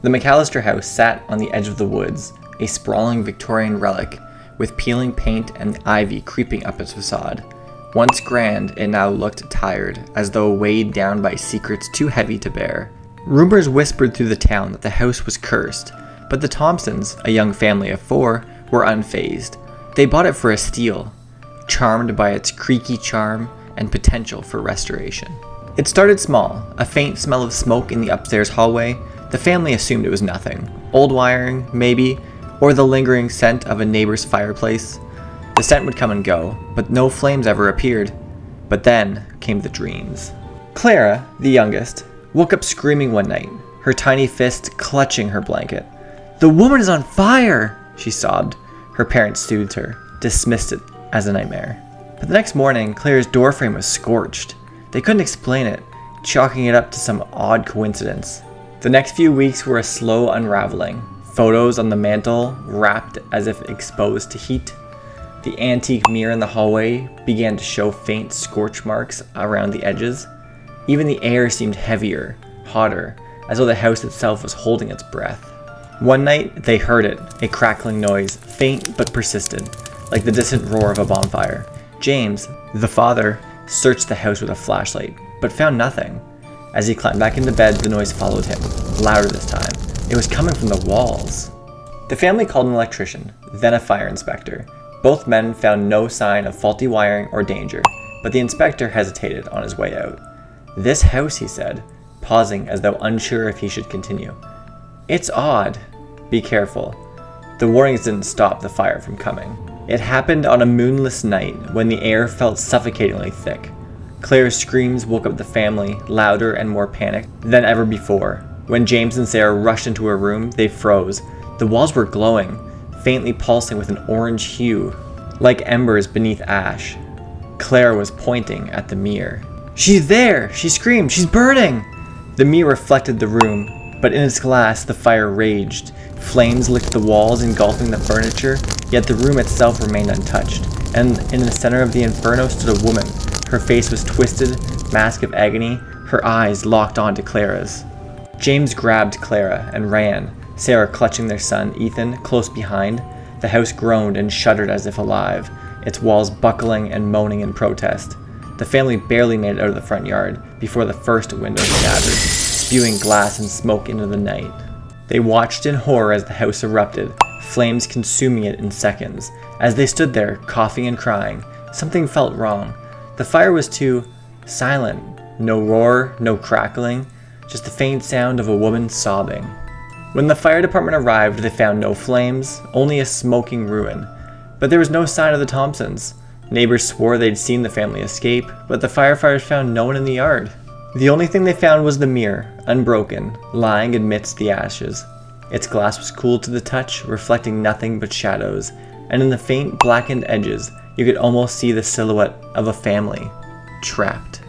The McAllister house sat on the edge of the woods, a sprawling Victorian relic, with peeling paint and ivy creeping up its facade. Once grand, it now looked tired, as though weighed down by secrets too heavy to bear. Rumors whispered through the town that the house was cursed, but the Thompsons, a young family of 4, were unfazed. They bought it for a steal, charmed by its creaky charm and potential for restoration. It started small, a faint smell of smoke in the upstairs hallway. The family assumed it was nothing. Old wiring, maybe, or the lingering scent of a neighbor's fireplace. The scent would come and go, but no flames ever appeared. But then came the dreams. Clara, the youngest, woke up screaming one night, her tiny fist clutching her blanket. "The woman is on fire!" she sobbed. Her parents soothed her, dismissed it as a nightmare. But the next morning, Clara's doorframe was scorched. They couldn't explain it, chalking it up to some odd coincidence. The next few weeks were a slow unraveling. Photos on the mantle, wrapped as if exposed to heat. The antique mirror in the hallway began to show faint scorch marks around the edges. Even the air seemed heavier, hotter, as though the house itself was holding its breath. One night, they heard it, a crackling noise, faint but persistent, like the distant roar of a bonfire. James, the father, searched the house with a flashlight, but found nothing. As he climbed back into bed, the noise followed him, louder this time. It was coming from the walls. The family called an electrician, then a fire inspector. Both men found no sign of faulty wiring or danger, but the inspector hesitated on his way out. "This house," he said, pausing as though unsure if he should continue. "It's odd. Be careful." The warnings didn't stop the fire from coming. It happened on a moonless night when the air felt suffocatingly thick. Claire's screams woke up the family, louder and more panicked than ever before. When James and Sarah rushed into her room, they froze. The walls were glowing, faintly pulsing with an orange hue, like embers beneath ash. Claire was pointing at the mirror. "She's there!" she screamed. "She's burning!" The mirror reflected the room, but in its glass the fire raged. Flames licked the walls, engulfing the furniture, yet the room itself remained untouched. And in the center of the inferno stood a woman. Her face was twisted, mask of agony, her eyes locked onto Clara's. James grabbed Clara and ran, Sarah clutching their son, Ethan, close behind. The house groaned and shuddered as if alive, its walls buckling and moaning in protest. The family barely made it out of the front yard before the first window shattered, spewing glass and smoke into the night. They watched in horror as the house erupted, flames consuming it in seconds. As they stood there, coughing and crying, something felt wrong. The fire was too silent. No roar, no crackling, just the faint sound of a woman sobbing. When the fire department arrived, they found no flames, only a smoking ruin. But there was no sign of the Thompsons. Neighbors swore they'd seen the family escape, but the firefighters found no one in the yard. The only thing they found was the mirror, unbroken, lying amidst the ashes. Its glass was cool to the touch, reflecting nothing but shadows, and in the faint blackened edges, you could almost see the silhouette of a family, trapped.